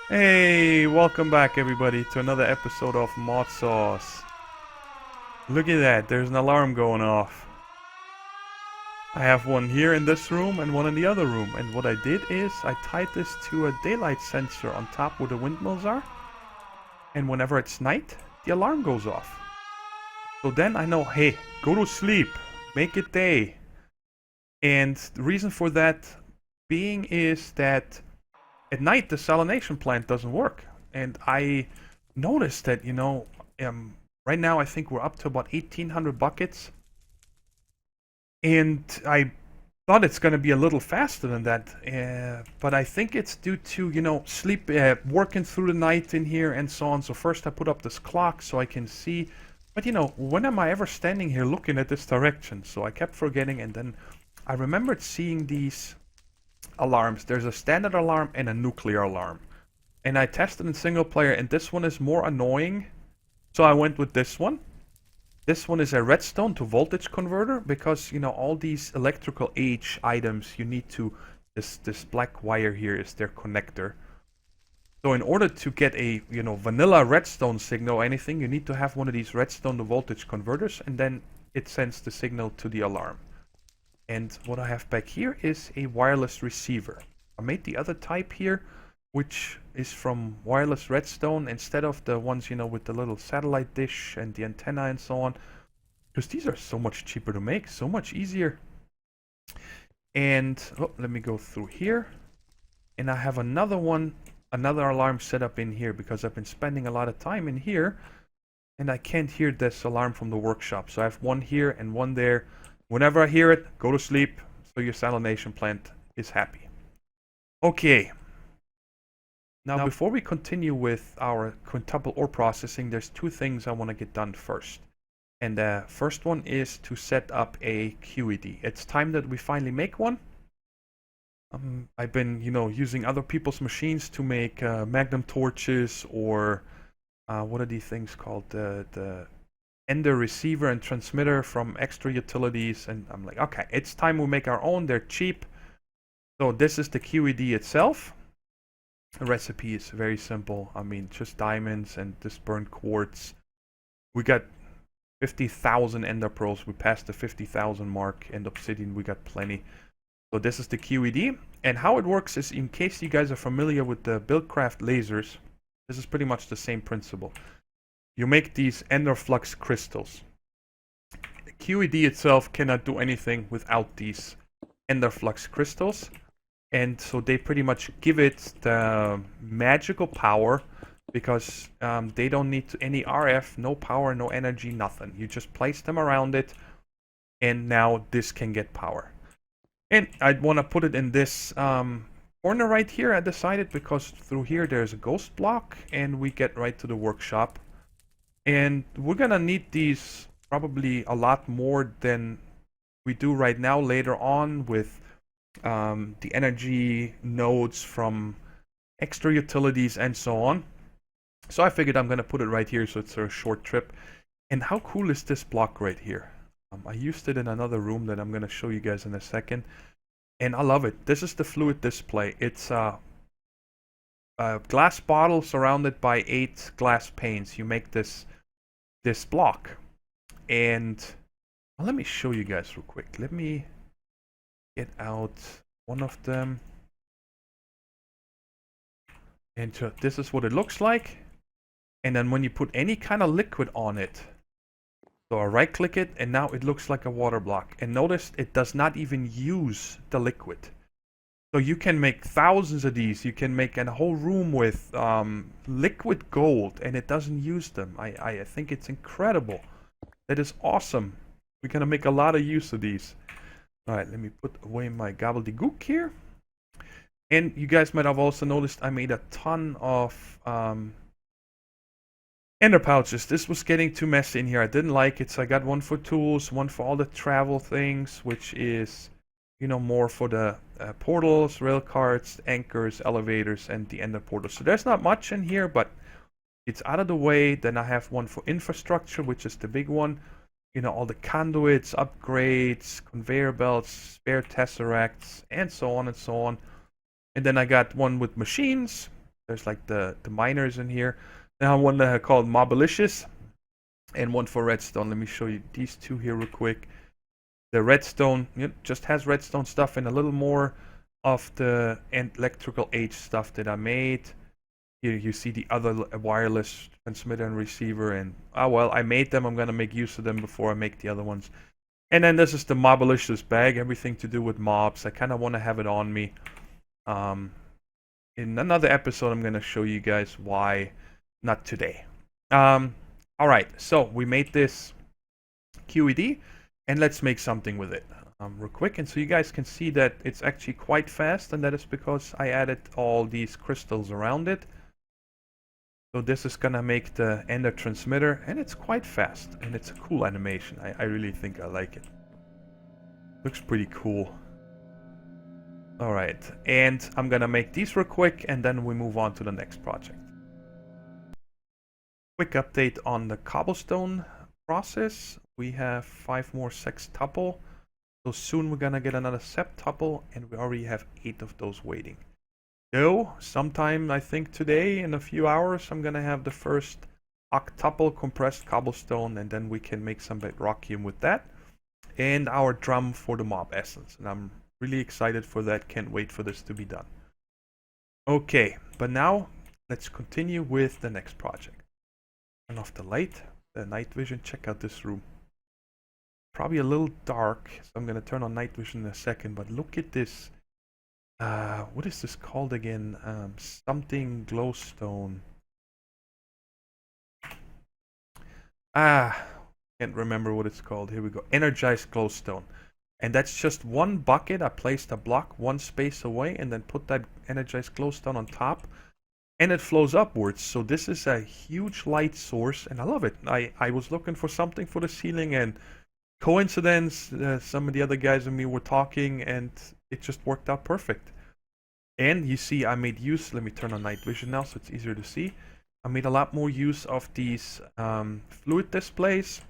Hey, welcome back everybody to another episode of Modsauce. Look at that, there's an alarm going off. I have one here in this room and one in the other room, and what I did is I tied this to a daylight sensor on top where the windmills are, and whenever it's night, the alarm goes off. So then I know, hey, go to sleep, make it day. And the reason for that being is that at night the salination plant doesn't work, and I noticed that right now I think we're up to about 1,800 buckets, and I thought it's going to be a little faster than that, but I think it's due to sleep, working through the night in here and so on. So first I put up this clock so I can see, but when am I ever standing here looking at this direction? So I kept forgetting, and then I remembered seeing these alarms. There's a standard alarm and a nuclear alarm. And I tested in single player, and this one is more annoying. So I went with this one. This one is a redstone to voltage converter because, all these electrical age items you need to, this black wire here is their connector. So in order to get a, vanilla redstone signal or anything, you need to have one of these redstone to voltage converters, and then it sends the signal to the alarm. And what I have back here is a wireless receiver. I made the other type here, which is from wireless redstone instead of the ones, with the little satellite dish and the antenna and so on. Because these are so much cheaper to make, so much easier. And, let me go through here. And I have another one, another alarm set up in here because I've been spending a lot of time in here. And I can't hear this alarm from the workshop. So I have one here and one there. Whenever I hear it, go to sleep, so your salination plant is happy. Okay. Now, before we continue with our quintuple ore processing, there's two things I want to get done first. And the first one is to set up a QED. It's time that we finally make one. I've been, using other people's machines to make magnum torches or what are these things called? The Ender receiver and transmitter from extra utilities, and I'm like, okay, it's time we make our own. They're cheap. So this is the QED itself. The recipe is very simple. I mean, just diamonds and this burnt quartz. We got 50,000 ender pearls. We passed the 50,000 mark, and obsidian we got plenty. So this is the QED, and how it works is, in case you guys are familiar with the Buildcraft lasers, this is pretty much the same principle. You make these ender flux crystals. The QED itself cannot do anything without these ender flux crystals, and so they pretty much give it the magical power because they don't need any RF, no power, no energy, nothing. You just place them around it, and now this can get power. And I want to put it in this corner right here. I decided because through here there's a ghost block, and we get right to the workshop. And we're gonna need these probably a lot more than we do right now later on with the energy nodes from extra utilities and so on. So I figured I'm gonna put it right here so it's a short trip. And how cool is this block right here? I used it in another room that I'm gonna show you guys in a second. And I love it. This is the fluid display. It's a glass bottle surrounded by 8 glass panes. You make this block, and let me show you guys real quick. Let me get out one of them, and so this is what it looks like. And then when you put any kind of liquid on it, so I right click it, and now it looks like a water block. And notice it does not even use the liquid. So you can make thousands of these. You can make a whole room with liquid gold, and it doesn't use them. I think it's incredible. That is awesome. We're gonna make a lot of use of these. All right, let me put away my gobbledygook here. And you guys might have also noticed I made a ton of ender pouches. This was getting too messy in here. I didn't like it, so I got one for tools, one for all the travel things, which is more for the portals, rail carts, anchors, elevators, and the ender portals. So there's not much in here, but it's out of the way. Then I have one for infrastructure, which is the big one. All the conduits, upgrades, conveyor belts, spare tesseracts, and so on and so on. And then I got one with machines, There's like the miners in here. Now one called Mobilicious, and one for redstone. Let me show you these two here real quick. The redstone just has redstone stuff and a little more of the electrical age stuff that I made. Here you see the other wireless transmitter and receiver, and well, I made them. I'm gonna make use of them before I make the other ones. And then this is the Mobilicious bag, everything to do with mobs. I kind of want to have it on me. In another episode, I'm gonna show you guys why. Not today. All right, so we made this QED, and let's make something with it real quick. And so you guys can see that it's actually quite fast, and that is because I added all these crystals around it. So this is gonna make the ender transmitter, and it's quite fast, and it's a cool animation. I really think I like it. Looks pretty cool. Alright, and I'm gonna make these real quick, and then we move on to the next project. Quick update on the cobblestone process. We have 5 more sextuple. So soon we're gonna get another septuple, and we already have 8 of those waiting. So sometime I think today in a few hours I'm gonna have the first octuple compressed cobblestone, and then we can make some bedrockium with that. And our drum for the mob essence. And I'm really excited for that. Can't wait for this to be done. Okay, but now let's continue with the next project. Turn off the light, the night vision. Check out this room. Probably a little dark, so I'm gonna turn on night vision in a second, but look at this. What is this called again? Something glowstone. Can't remember what it's called. Here we go. Energized glowstone. And that's just one bucket. I placed a block one space away and then put that energized glowstone on top. And it flows upwards. So this is a huge light source, and I love it. I was looking for something for the ceiling, and coincidence, some of the other guys and me were talking, and it just worked out perfect. And you see I made use, let me turn on night vision now so it's easier to see. I made a lot more use of these fluid displays.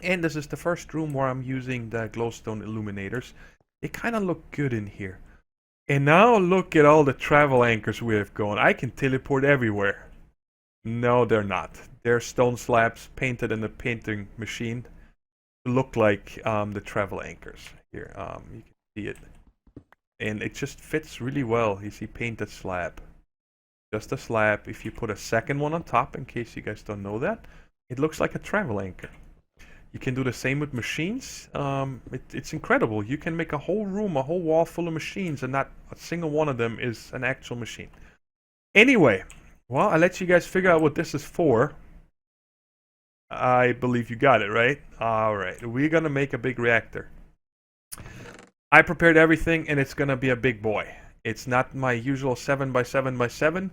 And this is the first room where I'm using the glowstone illuminators. They kind of look good in here. And now look at all the travel anchors we have going. I can teleport everywhere. No, they're not. They're stone slabs painted in a painting machine to look like the travel anchors. Here, you can see it. And it just fits really well. You see painted slab. Just a slab. If you put a second one on top, in case you guys don't know that, it looks like a travel anchor. You can do the same with machines. It's incredible. You can make a whole room, a whole wall full of machines, and not a single one of them is an actual machine. Anyway, well, I'll let you guys figure out what this is for. I believe you got it, right? Alright, we're gonna make a big reactor. I prepared everything, and it's gonna be a big boy. It's not my usual 7x7x7.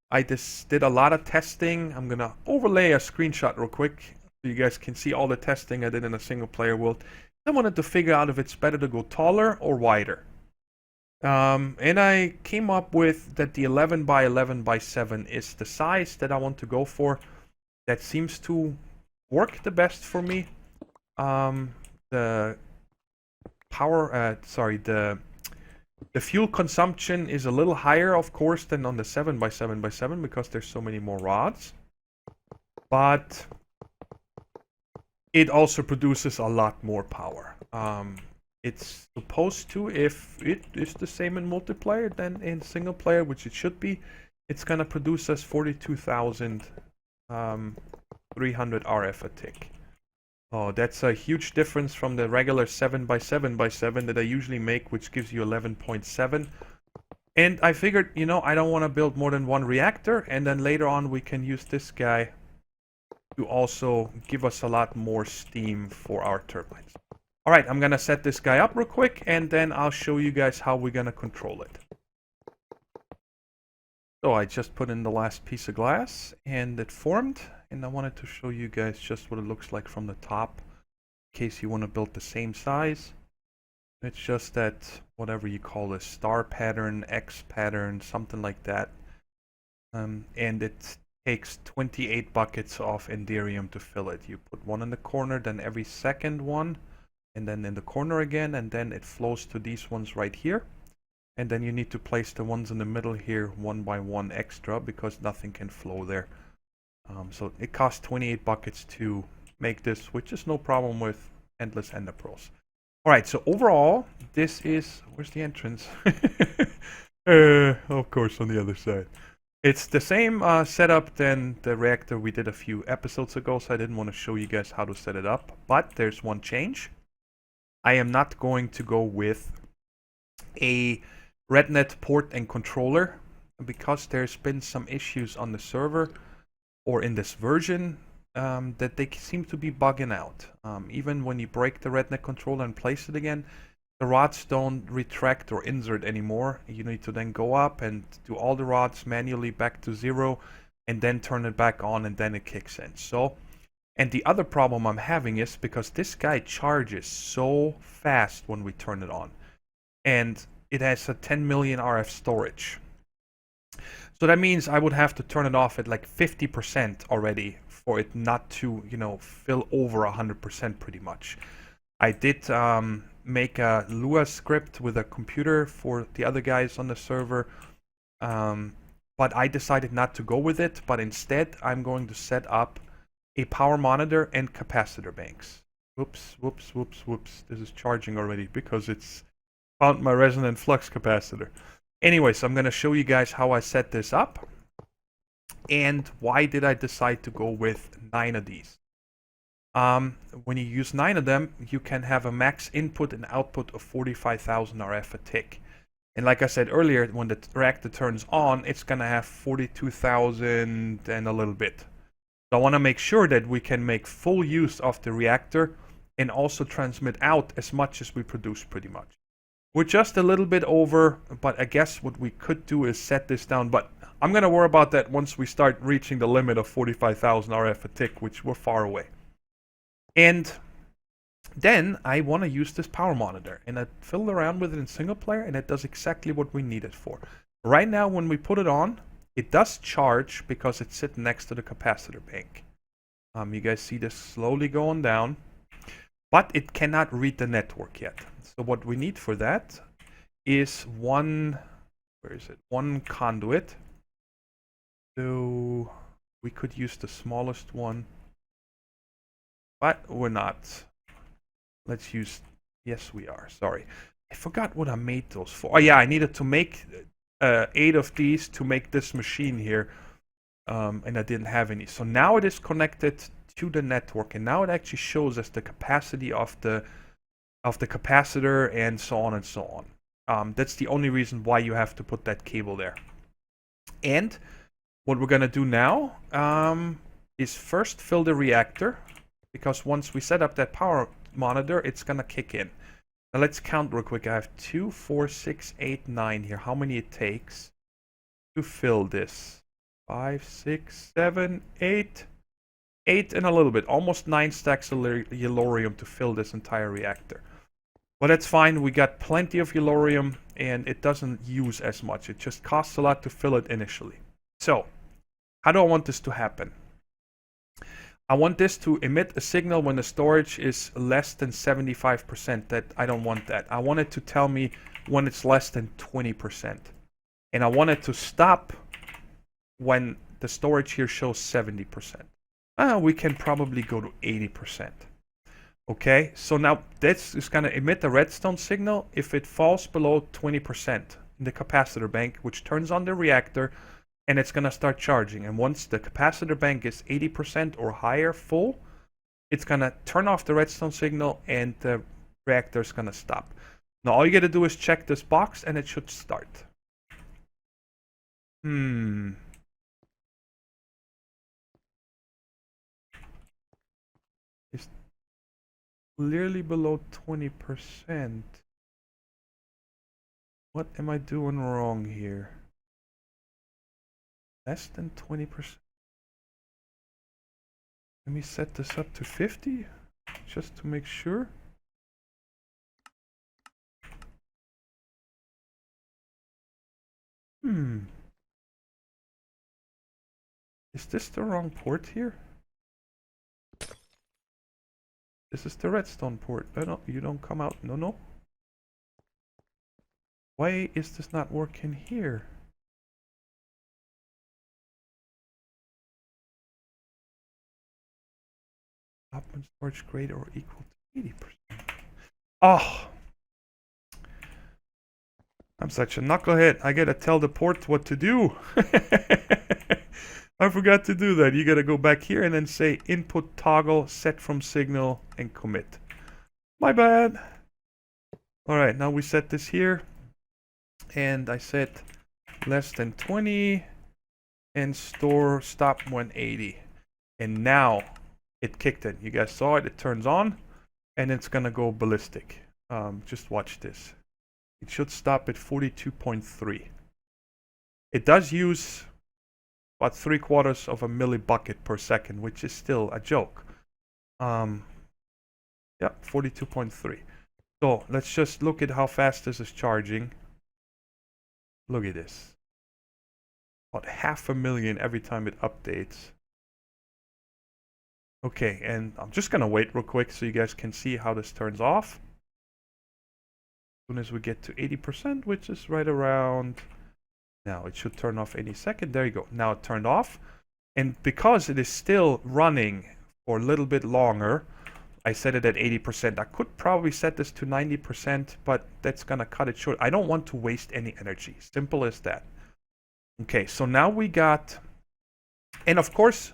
I just did a lot of testing. I'm gonna overlay a screenshot real quick so you guys can see all the testing I did in a single player world. I wanted to figure out if it's better to go taller or wider. And I came up with that the 11x11x7 is the size that I want to go for. That seems to work the best for me. The power, the fuel consumption is a little higher, of course, than on the 7x7x7 because there's so many more rods. But it also produces a lot more power. It's supposed to, if it is the same in multiplayer than in single player, which it should be, it's gonna produce us 42,300 RF a tick. Oh, that's a huge difference from the regular 7x7x7 that I usually make, which gives you 11.7. And I figured, you know, I don't want to build more than one reactor, and then later on we can use this guy to also give us a lot more steam for our turbines. Alright, I'm gonna set this guy up real quick, and then I'll show you guys how we're gonna control it. So I just put in the last piece of glass, and it formed. And I wanted to show you guys just what it looks like from the top, in case you want to build the same size. It's just that, whatever you call this, star pattern, X pattern, something like that. And it takes 28 buckets of Enderium to fill it. You put one in the corner, then every second one, and then in the corner again, and then it flows to these ones right here. And then you need to place the ones in the middle here one by one extra because nothing can flow there. So it costs 28 buckets to make this, which is no problem with Endless Ender Pearls. Alright, so overall, this is... Where's the entrance? Of course, on the other side. It's the same setup than the reactor we did a few episodes ago, so I didn't want to show you guys how to set it up. But there's one change. I am not going to go with a RedNet port and controller because there's been some issues on the server or in this version that they seem to be bugging out. Even when you break the RedNet controller and place it again, the rods don't retract or insert anymore. You need to then go up and do all the rods manually back to 0 and then turn it back on and then it kicks in. So, and the other problem I'm having is because this guy charges so fast when we turn it on. And it has a 10 million RF storage. So that means I would have to turn it off at like 50% already for it not to, you know, fill over 100% pretty much. I did make a Lua script with a computer for the other guys on the server, but I decided not to go with it, but instead I'm going to set up a power monitor and capacitor banks. Whoops, whoops, whoops, whoops. This is charging already because it's found my resonant flux capacitor. Anyways, I'm going to show you guys how I set this up and why did I decide to go with 9 of these. When you use 9 of them, you can have a max input and output of 45,000 RF a tick. And like I said earlier, when the reactor turns on, it's going to have 42,000 and a little bit. So I want to make sure that we can make full use of the reactor and also transmit out as much as we produce pretty much. We're just a little bit over, but I guess what we could do is set this down. But I'm going to worry about that once we start reaching the limit of 45,000 RF a tick, which we're far away. And then I want to use this power monitor. And I fiddled around with it in single player, and it does exactly what we need it for. Right now, when we put it on, it does charge because it's sitting next to the capacitor bank. You guys see this slowly going down. But it cannot read the network yet. So what we need for that is one conduit. So we could use the smallest one, but we're not. Let's use, yes we are, sorry. I forgot what I made those for. Oh yeah, I needed to make 8 of these to make this machine here. And I didn't have any. So now it is connected to the network, and now it actually shows us the capacity of the capacitor and so on and so on. That's the only reason why you have to put that cable there. And what we're gonna do now is first fill the reactor, because once we set up that power monitor, it's gonna kick in. Now let's count real quick. I have 2, 4, 6, 8, 9 here. How many it takes to fill this? 5, 6, 7, 8. 8 and a little bit, almost 9 stacks of yellorium to fill this entire reactor. But that's fine, we got plenty of yellorium and it doesn't use as much. It just costs a lot to fill it initially. So, how do I want this to happen? I want this to emit a signal when the storage is less than 75%. That I don't want that. I want it to tell me when it's less than 20%. And I want it to stop when the storage here shows 70%. We can probably go to 80%. Okay, so now this is going to emit a redstone signal if it falls below 20% in the capacitor bank, which turns on the reactor, and it's going to start charging. And once the capacitor bank is 80% or higher full, it's going to turn off the redstone signal and the reactor is going to stop. Now all you got to do is check this box and it should start. It's clearly below 20%. What am I doing wrong here? Less than 20%. Let me set this up to 50, just to make sure. Is this the wrong port here? This is the redstone port. No, you don't come out. No. Why is this not working here? Open storage greater or equal to 80%. Oh! I'm such a knucklehead. I gotta tell the port what to do. I forgot to do that. You gotta go back here and then say input toggle set from signal and commit. My bad. Alright, now we set this here. And I set less than 20 and store stop 180. And now it kicked in. You guys saw it. It turns on and it's gonna go ballistic. Just watch this. It should stop at 42.3. It does use about 3/4 of a millibucket per second, which is still a joke. Yeah, 42.3. So let's just look at how fast this is charging. Look at this. About 500,000 every time it updates. Okay, and I'm just gonna wait real quick so you guys can see how this turns off. As soon as we get to 80%, which is right around now, it should turn off any second. There you go. Now it turned off. And because it is still running for a little bit longer, I set it at 80%. I could probably set this to 90%, but that's going to cut it short. I don't want to waste any energy. Simple as that. Okay, so now we got... And of course,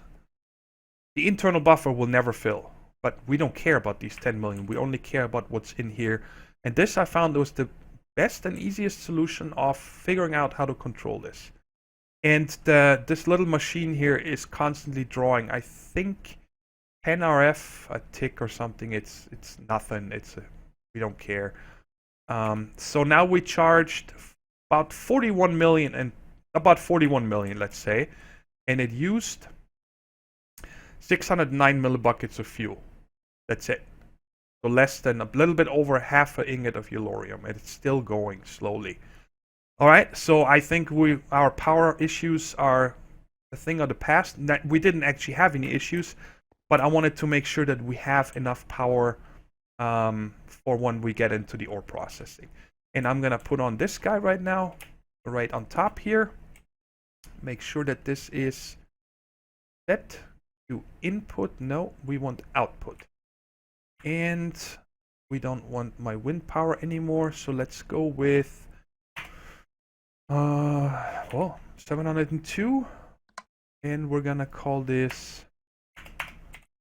the internal buffer will never fill. But we don't care about these 10 million. We only care about what's in here. And this I found was the best and easiest solution of figuring out how to control this. And this little machine here is constantly drawing, I think, 10 RF a tick or something. It's nothing. We don't care. So now we charged about 41 million, let's say, and it used 609 millibuckets of fuel. That's it. So less than a little bit over half an ingot of yellorium, and it's still going slowly. All right, so I think our power issues are a thing of the past. We didn't actually have any issues, but I wanted to make sure that we have enough power for when we get into the ore processing. And I'm gonna put on this guy right now, right on top here. Make sure that this is set to input. No, we want output. And we don't want my wind power anymore, so let's go with 702, and we're gonna call this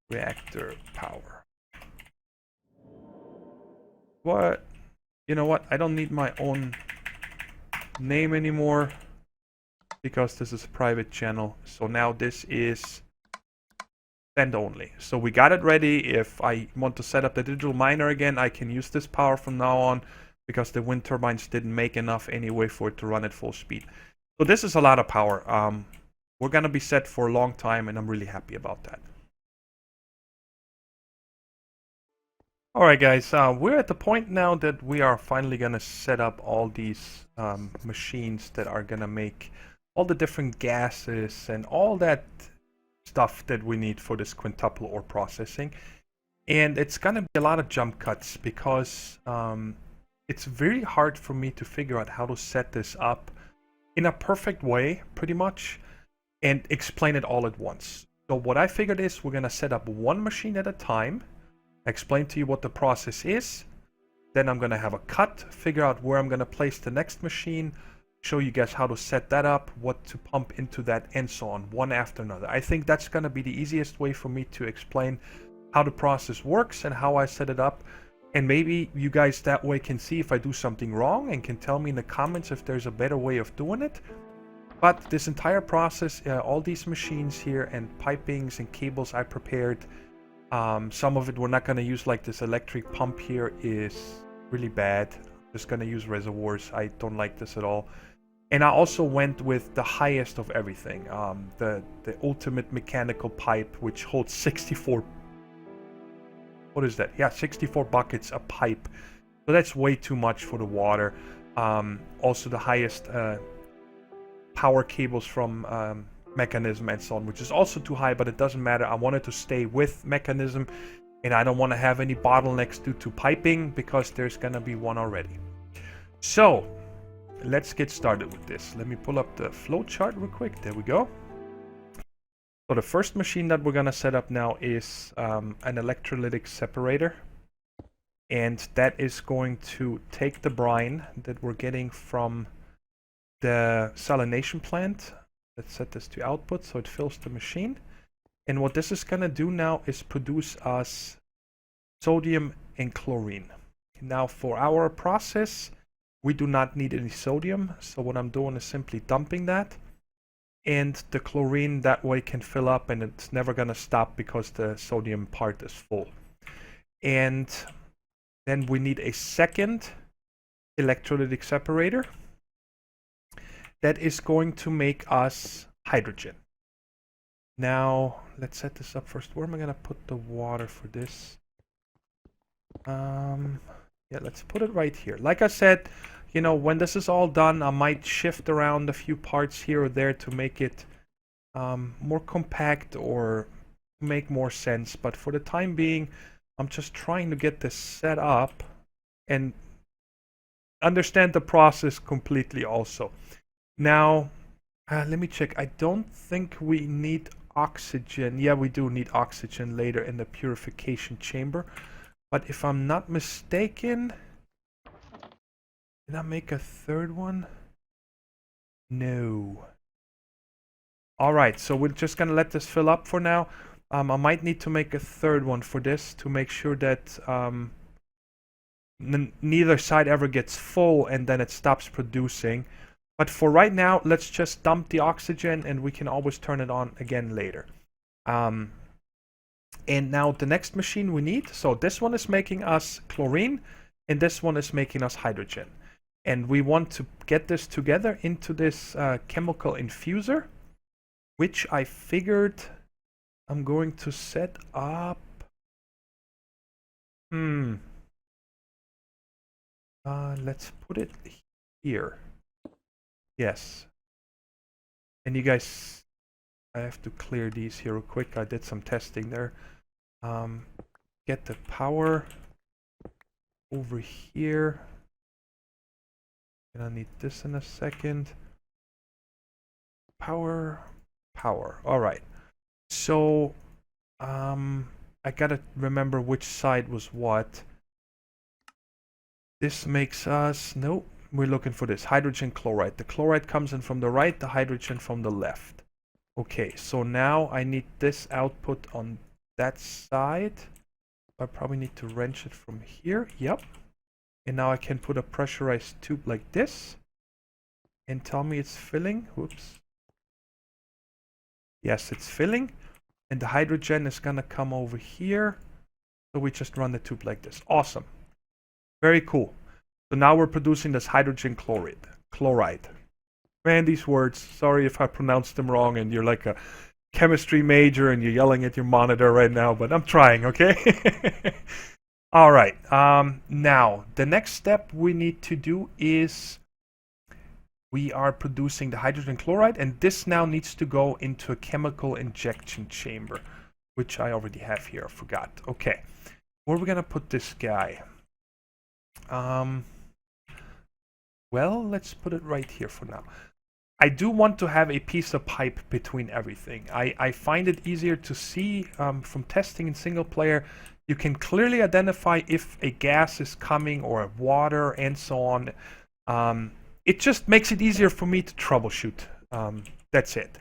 reactor power. What? You know what? I don't need my own name anymore because this is a private channel. So now this is send only. So we got it ready. If I want to set up the digital miner again, I can use this power from now on because the wind turbines didn't make enough anyway for it to run at full speed. So this is a lot of power. We're going to be set for a long time, and I'm really happy about that. Alright guys, we're at the point now that we are finally going to set up all these machines that are going to make all the different gases and all that stuff that we need for this quintuple ore processing. And it's going to be a lot of jump cuts because it's very hard for me to figure out how to set this up in a perfect way, pretty much, and explain it all at once. So what I figured is we're going to set up one machine at a time, explain to you what the process is, then I'm going to have a cut, figure out where I'm going to place the next machine, show you guys how to set that up, what to pump into that, and so on, one after another. I think that's going to be the easiest way for me to explain how the process works and how I set it up. And maybe you guys that way can see if I do something wrong and can tell me in the comments if there's a better way of doing it. But this entire process, all these machines here and pipings and cables I prepared, some of it we're not going to use, like this electric pump here is really bad. I'm just going to use reservoirs. I don't like this at all. And I also went with the highest of everything, the ultimate mechanical pipe, which holds 64. What is that? Yeah, 64 buckets a pipe. So that's way too much for the water. Also the highest power cables from mechanism and so on, which is also too high, but it doesn't matter. I wanted to stay with mechanism, and I don't want to have any bottlenecks due to piping because there's going to be one already. So let's get started with this. Let me pull up the flow chart real quick. There we go. So the first machine that we're gonna set up now is an electrolytic separator. And that is going to take the brine that we're getting from the salination plant. Let's set this to output so it fills the machine. And what this is gonna do now is produce us sodium and chlorine. Now for our process, we do not need any sodium. So what I'm doing is simply dumping that. And the chlorine that way can fill up, and it's never gonna stop because the sodium part is full. And then we need a second electrolytic separator that is going to make us hydrogen. Now, let's set this up first. Where am I going to put the water for this? Yeah, let's put it right here. Like I said, you know, when this is all done, I might shift around a few parts here or there to make it more compact or make more sense. But for the time being, I'm just trying to get this set up and understand the process completely also. Now, let me check. I don't think we need oxygen. Yeah, we do need oxygen later in the purification chamber. But if I'm not mistaken, did I make a third one? No. All right, so we're just going to let this fill up for now. I might need to make a third one for this to make sure that neither side ever gets full and then it stops producing. But for right now, let's just dump the oxygen and we can always turn it on again later. And now the next machine we need, so this one is making us chlorine and this one is making us hydrogen. And we want to get this together into this chemical infuser, which I figured I'm going to set up. Let's put it here. Yes. And you guys, I have to clear these here real quick. I did some testing there. Get the power over here. And I need this in a second. Power. All right. So, I gotta remember which side was what. This makes us, nope, we're looking for this, hydrogen chloride. The chloride comes in from the right, the hydrogen from the left. Okay, so now I need this output on that side. I probably need to wrench it from here, yep. And now I can put a pressurized tube like this. And tell me it's filling, whoops. Yes, it's filling. And the hydrogen is gonna come over here. So we just run the tube like this. Awesome. Very cool. So now we're producing this hydrogen chloride. Man, these words, sorry if I pronounced them wrong and you're like a chemistry major and you're yelling at your monitor right now, but I'm trying, okay? All right. Now, the next step we need to do is we are producing the hydrogen chloride, and this now needs to go into a chemical injection chamber, which I already have here. I forgot. Okay. Where are we going to put this guy? Well, let's put it right here for now. I do want to have a piece of pipe between everything. I find it easier to see from testing in single player. You can clearly identify if a gas is coming or water and so on. It just makes it easier for me to troubleshoot. That's it.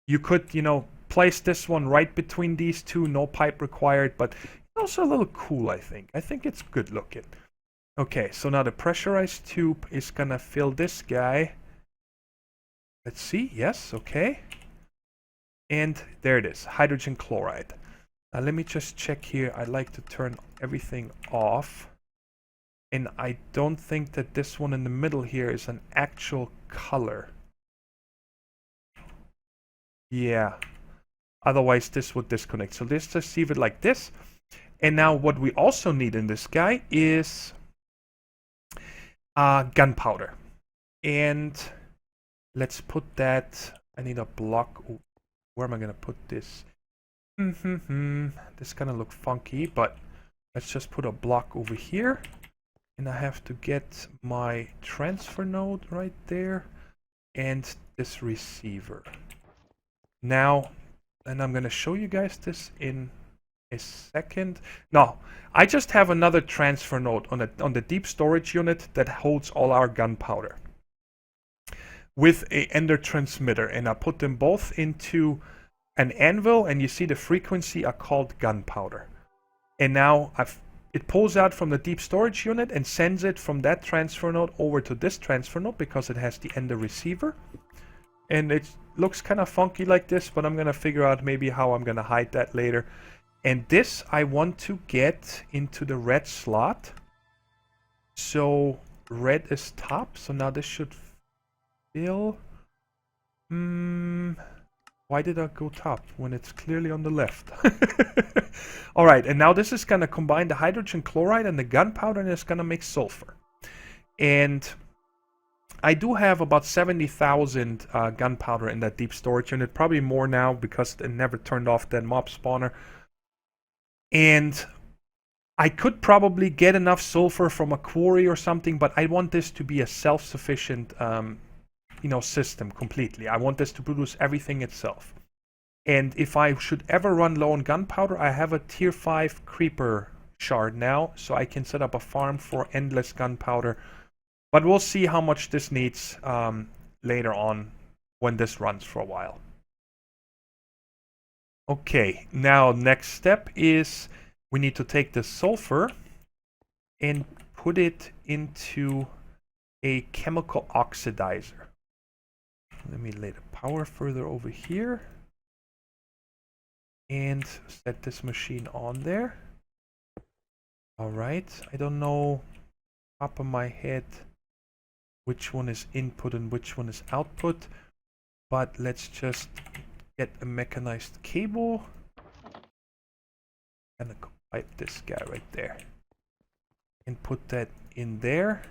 You could, you know, place this one right between these two, no pipe required, but also a little cool, I think. I think it's good looking. Okay, so now the pressurized tube is gonna fill this guy. Let's see, yes, okay. And there it is, hydrogen chloride. Now let me just check here. I like to turn everything off. And I don't think that this one in the middle here is an actual color. Yeah. Otherwise this would disconnect. So let's just leave it like this. And now what we also need in this guy is gunpowder. And let's put that, I need a block. Where am I going to put this? This is going to look funky, but let's just put a block over here. And I have to get my transfer node right there and this receiver. Now, and I'm going to show you guys this in a second. No, I just have another transfer node on the deep storage unit that holds all our gunpowder with a ender transmitter, and I put them both into an anvil, and you see the frequency are called gunpowder. And now it pulls out from the deep storage unit and sends it from that transfer node over to this transfer node because it has the ender receiver. And it looks kind of funky like this, but I'm going to figure out maybe how I'm going to hide that later. And this I want to get into the red slot. So red is top. So now this should fill. Why did I go top when it's clearly on the left? Alright, and now this is going to combine the hydrogen chloride and the gunpowder, and it's going to make sulfur. And I do have about 70,000 gunpowder in that deep storage unit. Probably more now because it never turned off that mob spawner. And I could probably get enough sulfur from a quarry or something, but I want this to be a self-sufficient system completely. I want this to produce everything itself. And if I should ever run low on gunpowder, I have a tier 5 creeper shard now, so I can set up a farm for endless gunpowder. But we'll see how much this needs later on when this runs for a while. Okay, now next step is we need to take the sulfur and put it into a chemical oxidizer. Let me lay the power further over here and set this machine on there. Alright, I don't know top of my head which one is input and which one is output, but let's just get a mechanized cable and pipe this guy right there and put that in there.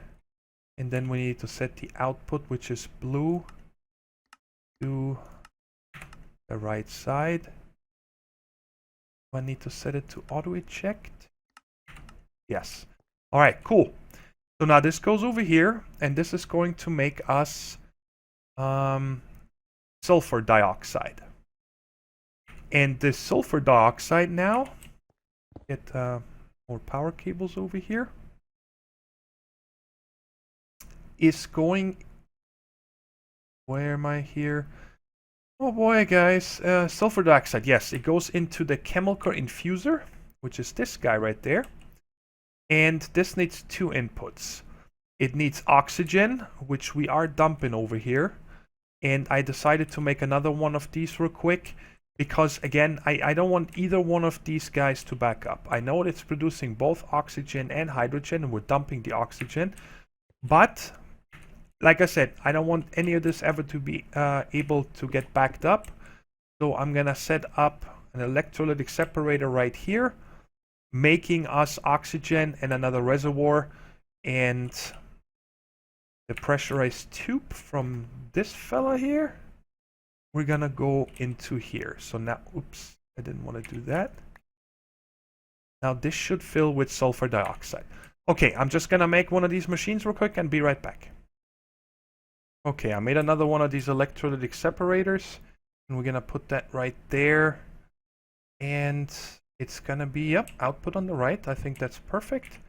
And then we need to set the output, which is blue, to the right side. I need to set it to auto eject. Yes. All right, cool. So now this goes over here, and this is going to make us sulfur dioxide. And this sulfur dioxide now, get more power cables over here, is going, where am I here? Oh boy, guys, sulfur dioxide, yes, it goes into the chemical infuser, which is this guy right there. And this needs two inputs. It needs oxygen, which we are dumping over here. And I decided to make another one of these real quick because, again, I don't want either one of these guys to back up. I know it's producing both oxygen and hydrogen, and we're dumping the oxygen. But, like I said, I don't want any of this ever to be able to get backed up. So I'm going to set up an electrolytic separator right here, making us oxygen and another reservoir, and the pressurized tube from this fella here, we're gonna go into here. So now, oops, I didn't want to do that. Now this should fill with sulfur dioxide. Okay, I'm just gonna make one of these machines real quick and be right back. Okay, I made another one of these electrolytic separators, and we're gonna put that right there, and it's gonna be, yep, output on the right. I think that's perfect.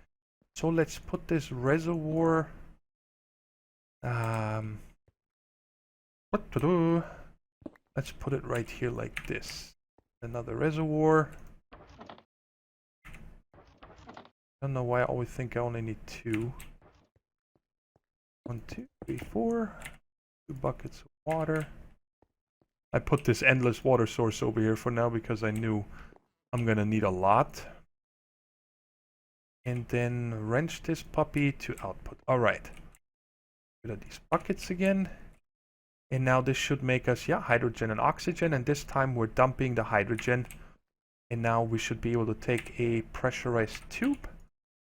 So let's put this reservoir. Let's put it right here like this. Another reservoir. I don't know why I always think I only need two. 1, 2, 3, 4. 2 buckets of water. I put this endless water source over here for now because I knew I'm gonna need a lot. And then wrench this puppy to output. Alright. Rid of these buckets again. And now this should make us, yeah, hydrogen and oxygen. And this time we're dumping the hydrogen. And now we should be able to take a pressurized tube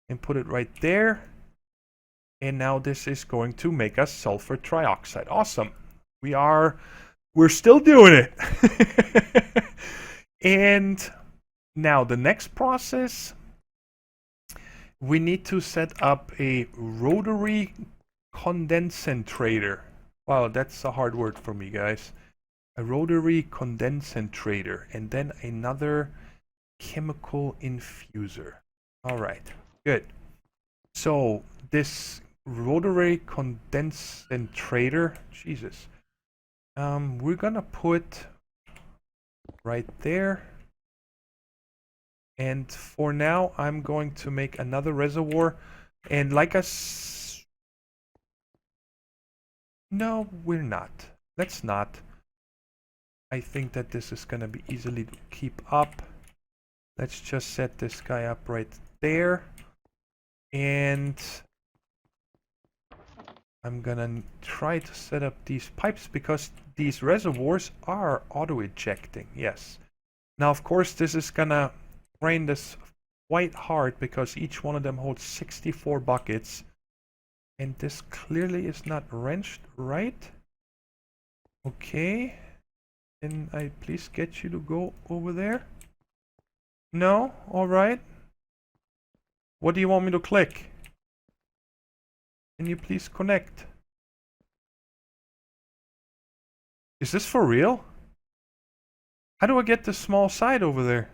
and put it right there. And now this is going to make us sulfur trioxide. Awesome. We're still doing it. And now the next process we need to set up a rotary condensator. Wow, that's a hard word for me, guys. A rotary condensator, and then another chemical infuser. All right, good. So this rotary condensator, Jesus, we're gonna put right there. And for now, I'm going to make another reservoir. And like no, we're not. Let's not. I think that this is gonna be easily to keep up. Let's just set this guy up right there. And I'm gonna try to set up these pipes because these reservoirs are auto-ejecting. Yes. Now, of course, this is gonna drain this quite hard because each one of them holds 64 buckets. And this clearly is not wrenched right. Okay. Can I please get you to go over there? No? Alright. What do you want me to click? Can you please connect? Is this for real? How do I get the small side over there?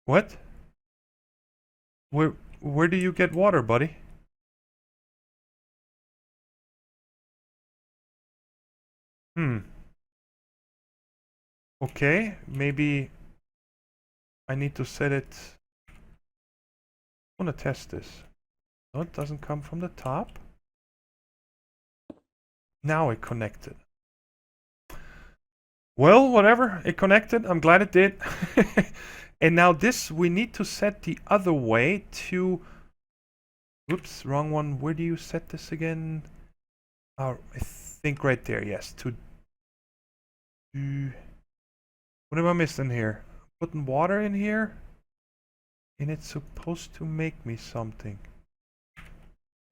What? Where do you get water, buddy? Okay, maybe I need to set it. I want to test this. No, it doesn't come from the top. Now it connected. Well, whatever. It connected. I'm glad it did. And now this, we need to set the other way to... Whoops, wrong one. Where do you set this again? I think right there, yes. To... What am I missing here? Putting water in here? And it's supposed to make me something.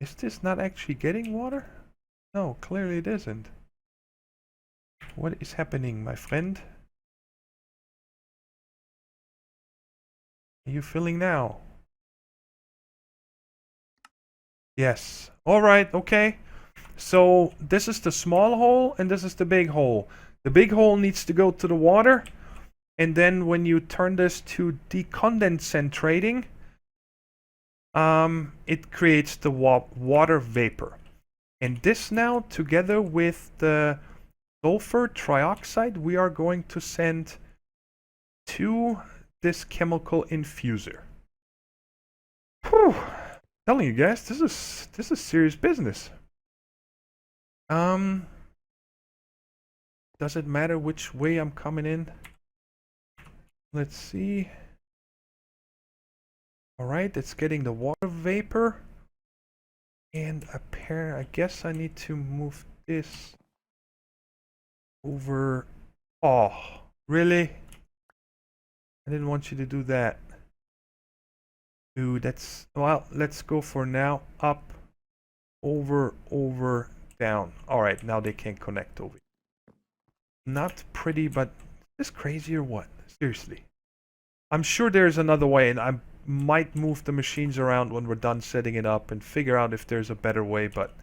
Is this not actually getting water? No, clearly it isn't. What is happening, my friend? Are you filling now? Yes. Alright, okay. So this is the small hole and this is the big hole. The big hole needs to go to the water. And then when you turn this to decondensating, it creates the water vapor. And this now, together with the sulfur trioxide, we are going to send to this chemical infuser. Whew. Telling you guys, this is serious business. Does it matter which way I'm coming in? Let's see. Alright, it's getting the water vapor. And I guess I need to move this over. Oh, really? I didn't want you to do that. Dude, that's... Well, let's go for now. Up, over, over, down. Alright, now they can connect over. Not pretty, but is this crazy or what? Seriously. I'm sure there's another way, and I might move the machines around when we're done setting it up and figure out if there's a better way, but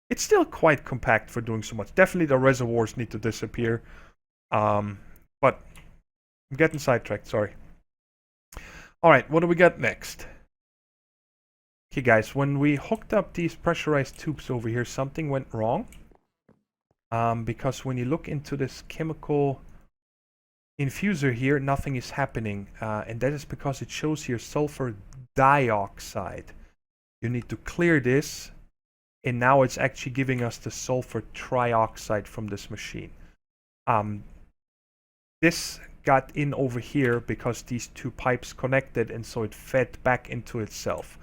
it's still quite compact for doing so much. Definitely the reservoirs need to disappear. But I'm getting sidetracked, sorry. Alright, what do we got next? Okay guys, when we hooked up these pressurized tubes over here, something went wrong. Because when you look into this chemical infuser here, nothing is happening. And that is because it shows here sulfur dioxide. You need to clear this. And now it's actually giving us the sulfur trioxide from this machine. This got in over here because these two pipes connected, and so it fed back into itself.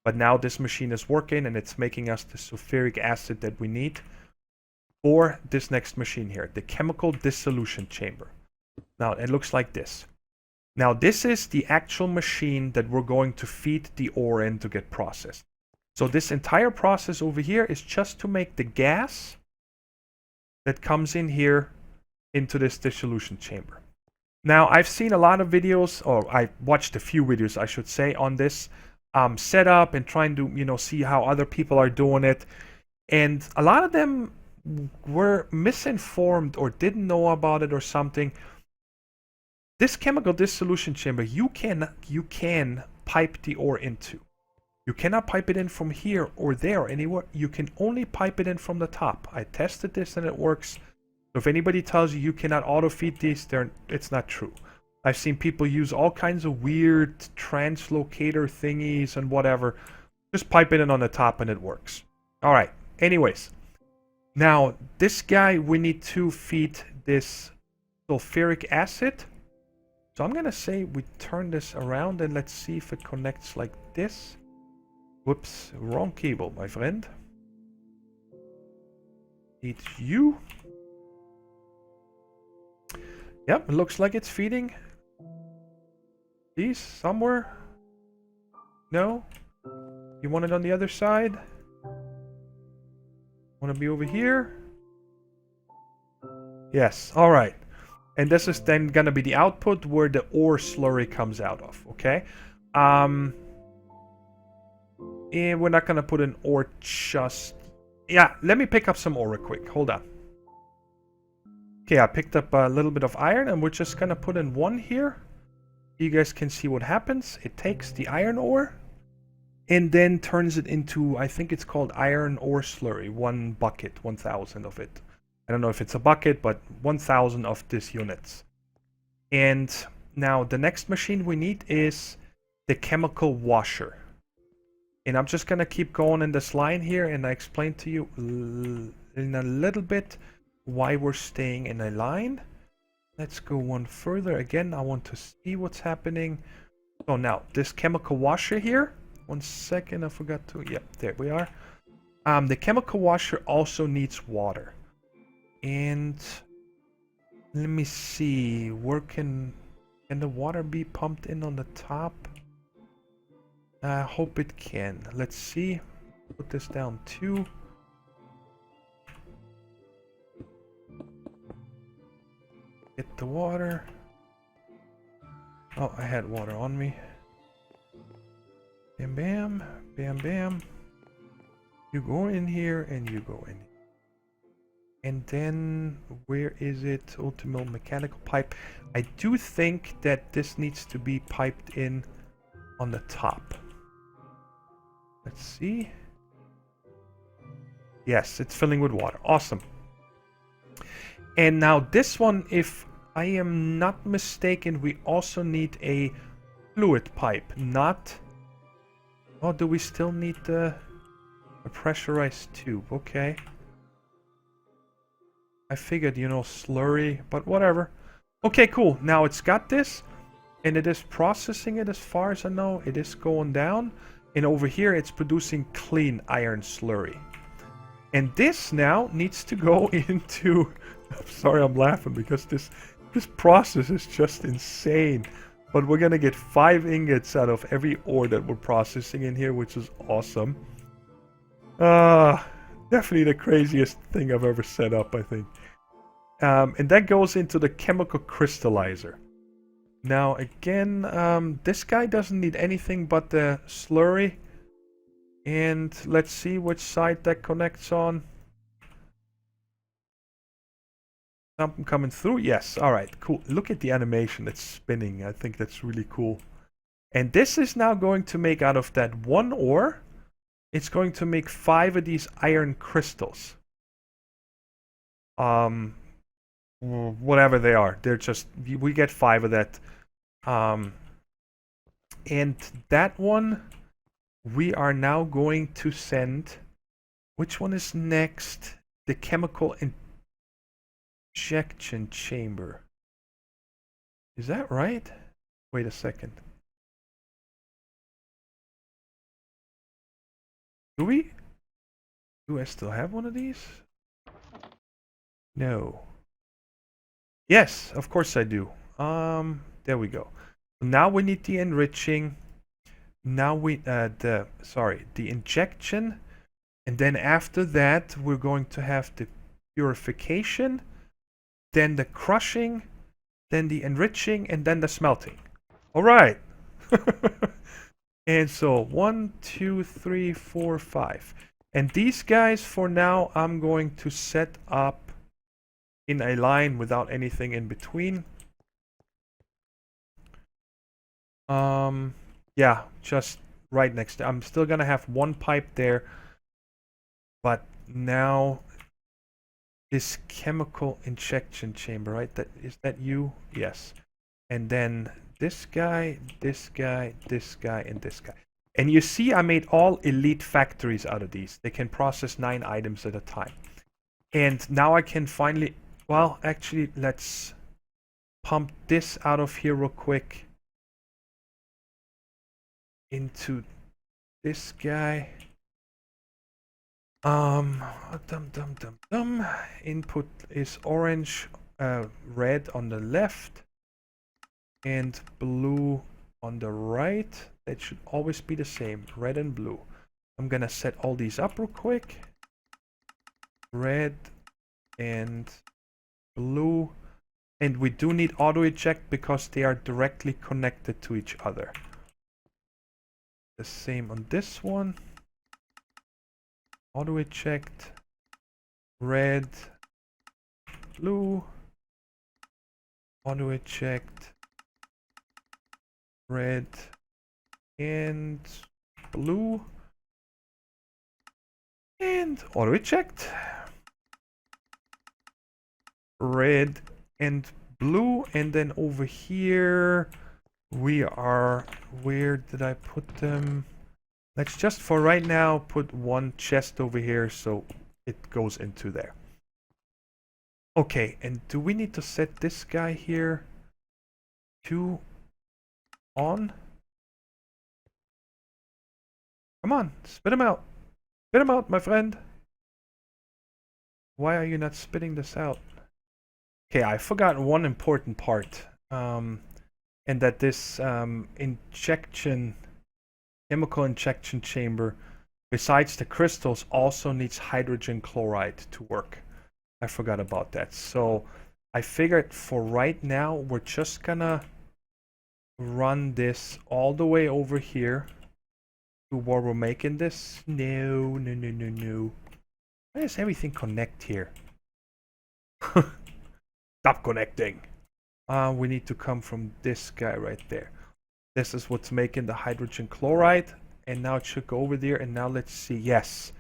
But now this machine is working and it's making us the sulfuric acid that we need for this next machine here, the chemical dissolution chamber. Now it looks like this. Now this is the actual machine that we're going to feed the ore in to get processed. So this entire process over here is just to make the gas that comes in here into this dissolution chamber. Now, I've seen a lot of videos, or I watched a few videos, I should say, on this setup and trying to, you know, see how other people are doing it. And a lot of them were misinformed or didn't know about it or something. This chemical dissolution chamber, you can pipe the ore into. You cannot pipe it in from here or there, anywhere. You can only pipe it in from the top. I tested this and it works. So if anybody tells you you cannot auto-feed these, it's not true. I've seen people use all kinds of weird translocator thingies and whatever. Just pipe it in on the top and it works. Alright, anyways. Now, this guy, we need to feed this sulfuric acid. So I'm going to say we turn this around and let's see if it connects like this. Whoops, wrong cable, my friend. It's you. Yep, it looks like it's feeding. These somewhere? No? You want it on the other side? Want to be over here? Yes, alright. And this is then going to be the output where the ore slurry comes out of, okay? And we're not going to put an ore just... Yeah, let me pick up some ore real quick. Hold on. Okay, I picked up a little bit of iron and we're just going to put in one here. You guys can see what happens. It takes the iron ore and then turns it into, I think it's called iron ore slurry. 1 bucket, 1,000 of it. I don't know if it's a bucket, but 1,000 of these units. And now the next machine we need is the chemical washer. And I'm just going to keep going in this line here and I explain to you in a little bit why we're staying in a line. Let's go one further. Again, I want to see what's happening. So now, this chemical washer here. 1 second, I forgot to... Yep, there we are. The chemical washer also needs water. And let me see, where can the water be pumped in on the top? I hope it can. Let's see. Put this down too. Get the water. Oh, I had water on me. Bam, bam, bam, bam. You go in here and you go in. And then, where is it? Ultimate mechanical pipe. I do think that this needs to be piped in on the top. Let's see. Yes, it's filling with water. Awesome. And now this one, if I am not mistaken, we also need a fluid pipe. Not... Oh, do we still need a pressurized tube? Okay. I figured, you know, slurry, but whatever. Okay, cool. Now it's got this, and it is processing it as far as I know. It is going down, and over here it's producing clean iron slurry. And this now needs to go into... I'm sorry, I'm laughing because this process is just insane. But we're gonna get 5 ingots out of every ore that we're processing in here, which is awesome. Definitely the craziest thing I've ever set up, I think. And that goes into the chemical crystallizer. Now, again, this guy doesn't need anything but the slurry. And let's see which side that connects on. Something coming through? Yes. Alright, cool. Look at the animation. It's spinning. I think that's really cool. And this is now going to make, out of that 1 ore, it's going to make 5 of these iron crystals. Whatever they are. They're just... We get 5 of that. And that one, we are now going to send... Which one is next? The chemical injection chamber. Is that right? Wait a second. Do I still have one of these? No. Yes, of course I do. There we go. Now we need the enriching. Now we the injection, and then after that we're going to have the purification. then the crushing, then the enriching, and then the smelting. All right. And so 1, 2, 3, 4, 5. And these guys, for now, I'm going to set up in a line without anything in between. Yeah, just right next to. I'm still gonna have one pipe there, but now this chemical injection chamber, right? Is that you? Yes. And then this guy, this guy, this guy, and this guy. And you see I made all elite factories out of these. They can process 9 items at a time. And now I can finally... Well, actually, let's pump this out of here real quick. Into this guy. Input is orange, red on the left, and blue on the right. That should always be the same, red and blue. I'm gonna set all these up real quick. Red and blue. And we do need auto eject because they are directly connected to each other. The same on this one. Auto eject. Red. Blue. Auto eject. Red. And blue. And auto eject. Red and blue. And then over here we are... Where did I put them? Let's just for right now put one chest over here so it goes into there. Okay, and do we need to set this guy here to on? Come on, spit him out. Spit him out, my friend. Why are you not spitting this out? Okay, I forgot one important part. And that this chemical injection chamber, besides the crystals, also needs hydrogen chloride to work. I forgot about that. So I figured for right now, we're just gonna run this all the way over here to where we're making this. No. Why does everything connect here? Stop connecting. We need to come from this guy right there. This is what's making the hydrogen chloride. And now it should go over there. And now let's see. Yes,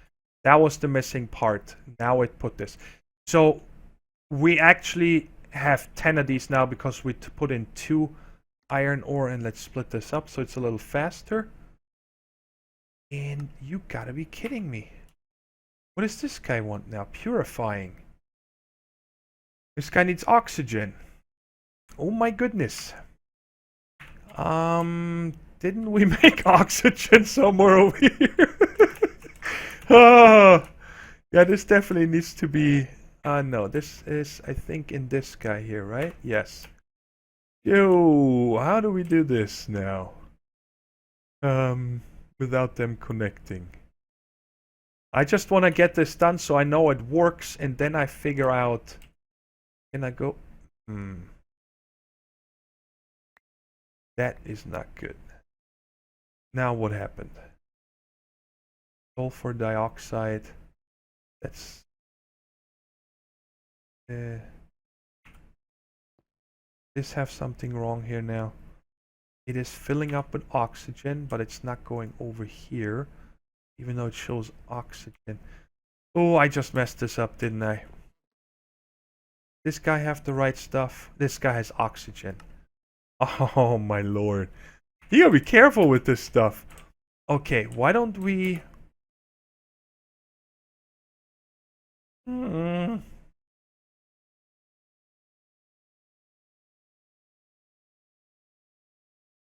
that was the missing part. Now it put this. So we actually have 10 of these now because we put in 2 iron ore. And let's split this up so it's a little faster. And you gotta be kidding me. What does this guy want now? Purifying. This guy needs oxygen. Oh my goodness. Didn't we make oxygen somewhere over here? Oh, yeah, this definitely needs to be... no, this is, I think, in this guy here, right? Yes. Yo, how do we do this now? Without them connecting. I just want to get this done so I know it works, and then I figure out... Can I go... That is not good. Now what happened? Sulfur dioxide. That's... This have something wrong here now. It is filling up with oxygen, but it's not going over here. Even though it shows oxygen. Oh, I just messed this up, didn't I? This guy have the right stuff. This guy has oxygen. Oh my lord. You gotta be careful with this stuff. Okay, why don't we...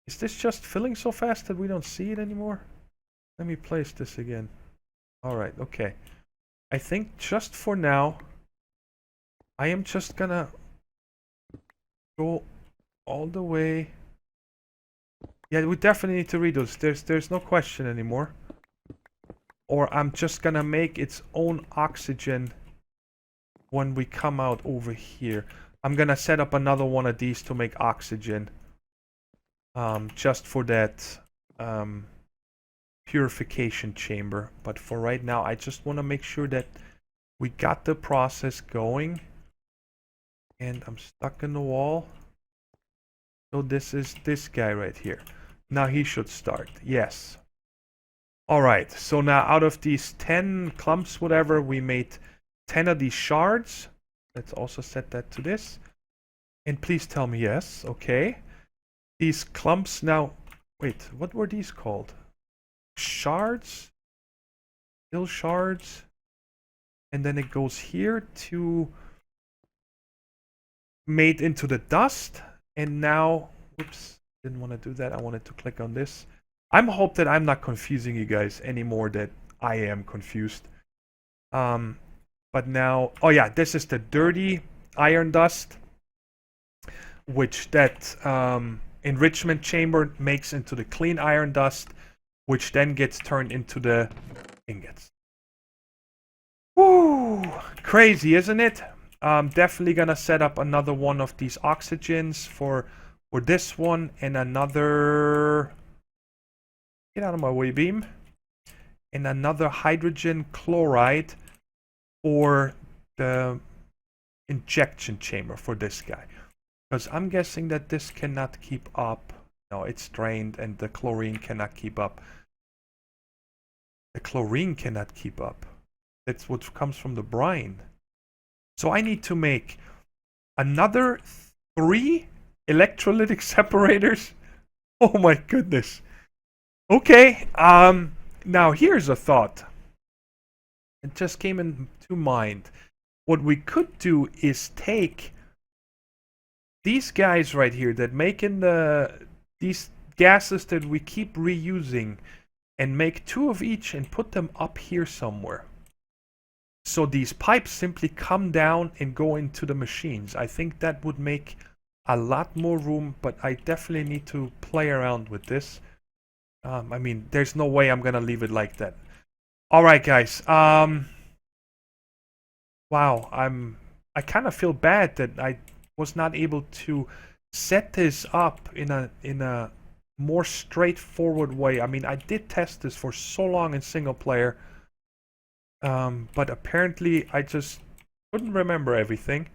Is this just filling so fast that we don't see it anymore? Let me place this again. Alright, okay. I think just for now, I am just gonna go all the way. Yeah, we definitely need to redo this. There's no question anymore. Or I'm just gonna make its own oxygen when we come out over here. I'm gonna set up another one of these to make oxygen. Just for that purification chamber. But for right now, I just want to make sure that we got the process going. And I'm stuck in the wall. So this is this guy right here. Now he should start. Yes. Alright, so now out of these 10 clumps, whatever, we made 10 of these shards. Let's also set that to this. And please tell me yes. Okay. These clumps now... Wait, what were these called? Shards? Still shards? And then it goes here to... made into the dust. And now... Whoops. Didn't want to do that. I wanted to click on this. I'm hope that I'm not confusing you guys anymore that I am confused. But now... Oh yeah, this is the dirty iron dust. Which that enrichment chamber makes into the clean iron dust. Which then gets turned into the ingots. Woo! Crazy, isn't it? Definitely gonna set up another one of these oxygens for this one. And another... Get out of my way, beam. And another hydrogen chloride for the injection chamber for this guy. Because I'm guessing that this cannot keep up. No, it's drained and the chlorine cannot keep up. The chlorine cannot keep up. That's what comes from the brine. So I need to make another 3 electrolytic separators. Oh my goodness. Okay, now here's a thought. It just came into mind. What we could do is take these guys right here that make in these gases that we keep reusing and make 2 of each and put them up here somewhere. So these pipes simply come down and go into the machines. I think that would make a lot more room, but I definitely need to play around with this. I mean, there's no way I'm gonna leave it like that. Alright guys, wow, I kind of feel bad that I was not able to set this up in a more straightforward way. I mean, I did test this for so long in single player, but apparently I just couldn't remember everything.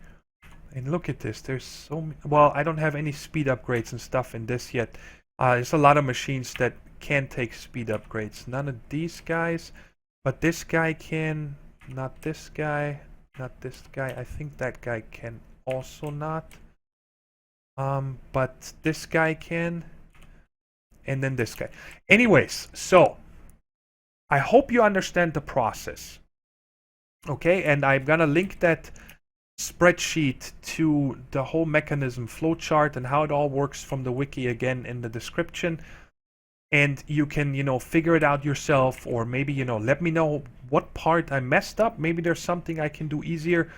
And look at this, there's so many... Well, I don't have any speed upgrades and stuff in this yet. There's a lot of machines that can take speed upgrades. None of these guys, but this guy can. Not this guy, not this guy. I think that guy can also not. But this guy can. And then this guy. Anyways, so I hope you understand the process. Okay, and I'm gonna link that spreadsheet to the whole mechanism flowchart and how it all works from the wiki again in the description. And you can, you know, figure it out yourself, or maybe, you know, let me know what part I messed up. Maybe there's something I can do easier.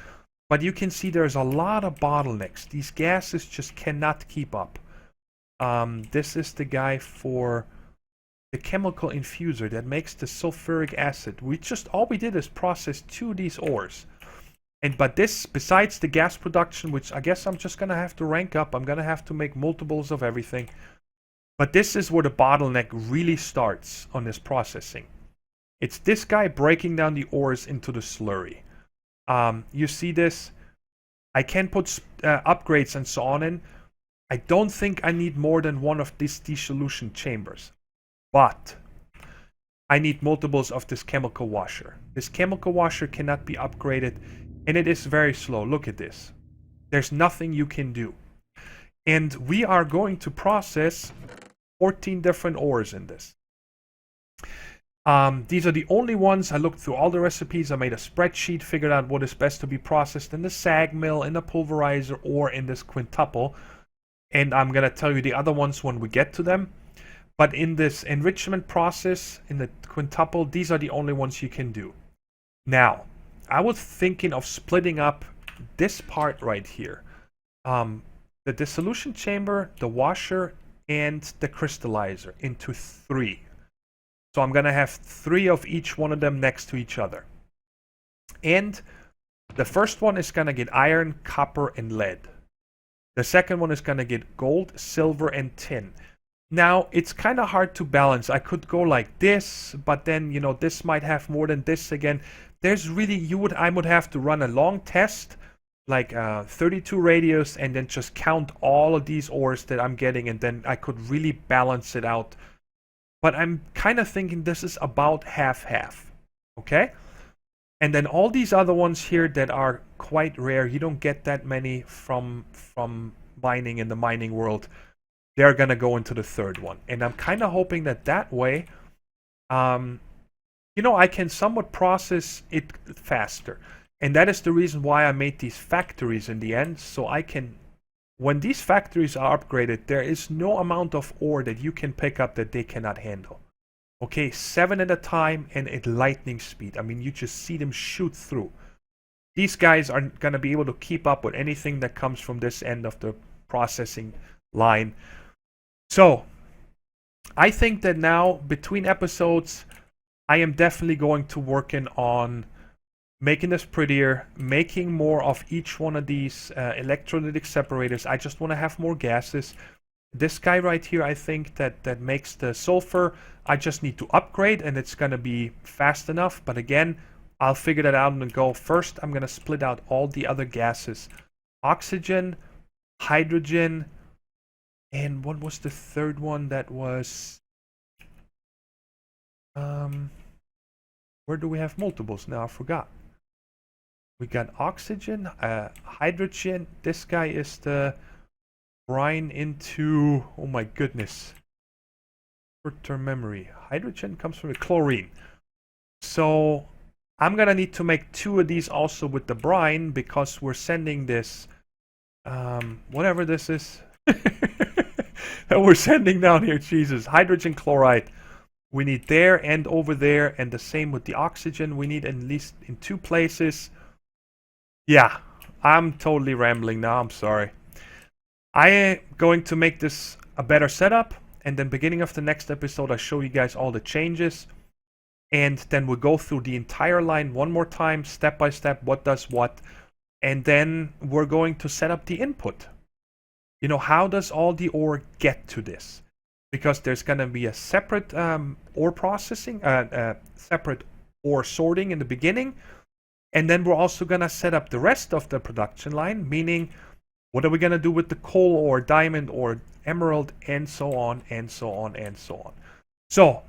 But you can see there's a lot of bottlenecks. These gases just cannot keep up. This is the guy for the chemical infuser that makes the sulfuric acid. All we did is process 2 of these ores. But this, besides the gas production, which I guess I'm just gonna have to rank up. I'm gonna have to make multiples of everything. But this is where the bottleneck really starts on this processing. It's this guy breaking down the ores into the slurry. You see this? I can put upgrades and so on in. I don't think I need more than one of these dissolution chambers. But I need multiples of this chemical washer. This chemical washer cannot be upgraded, and it is very slow. Look at this. There's nothing you can do. And we are going to process 14 different ores in this. These are the only ones. I looked through all the recipes. I made a spreadsheet, figured out what is best to be processed in the sag mill, in the pulverizer, or in this quintuple. And I'm going to tell you the other ones when we get to them. But in this enrichment process, in the quintuple, these are the only ones you can do. Now, I was thinking of splitting up this part right here. The dissolution chamber, the washer, and the crystallizer into 3. So I'm going to have 3 of each one of them next to each other. And the first one is going to get iron, copper, and lead. The second one is going to get gold, silver, and tin. Now, it's kind of hard to balance. I could go like this, but then, you know, this might have more than this again. There's really, I would have to run a long test, like 32 radius, and then just count all of these ores that I'm getting, and then I could really balance it out. But I'm kind of thinking this is about half-half, okay? And then all these other ones here that are quite rare, you don't get that many from mining in the mining world. They're going to go into the third one. And I'm kind of hoping that way, you know, I can somewhat process it faster. And that is the reason why I made these factories in the end. So I can, when these factories are upgraded, there is no amount of ore that you can pick up that they cannot handle. Okay, 7 at a time and at lightning speed. I mean, you just see them shoot through. These guys are going to be able to keep up with anything that comes from this end of the processing line. So, I think that now, between episodes, I am definitely going to work on making this prettier, making more of each one of these electrolytic separators. I just want to have more gases. This guy right here, I think that makes the sulfur. I just need to upgrade, and it's going to be fast enough. But again, I'll figure that out and go. First, I'm going to split out all the other gases. Oxygen, hydrogen, and what was the third one? That was... where do we have multiples now? I forgot. We got oxygen, hydrogen. This guy is the brine into... Oh my goodness. Short-term memory. Hydrogen comes from the chlorine. So I'm going to need to make 2 of these also with the brine, because we're sending this... whatever this is. that we're sending down here. Jesus. Hydrogen chloride. We need there and over there, and the same with the oxygen. We need at least in 2 places. Yeah, I'm totally rambling now. I'm sorry. I am going to make this a better setup, and then beginning of the next episode, I'll show you guys all the changes. And then we'll go through the entire line one more time, step by step, what does what. And then we're going to set up the input. You know, how does all the ore get to this? Because there's going to be a separate ore processing, separate ore sorting in the beginning. And then we're also going to set up the rest of the production line, meaning what are we going to do with the coal ore, diamond ore, emerald, and so on, and so on, and so on. So,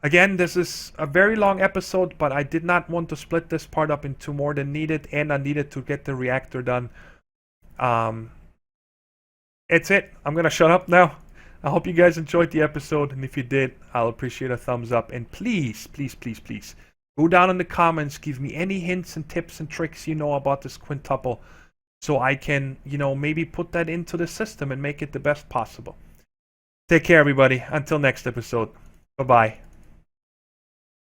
again, this is a very long episode, but I did not want to split this part up into more than needed, and I needed to get the reactor done. It's it. I'm going to shut up now. I hope you guys enjoyed the episode, and if you did, I'll appreciate a thumbs up. And please, please, please, please, go down in the comments, give me any hints and tips and tricks you know about this quintuple, so I can, you know, maybe put that into the system and make it the best possible. Take care, everybody. Until next episode. Bye-bye.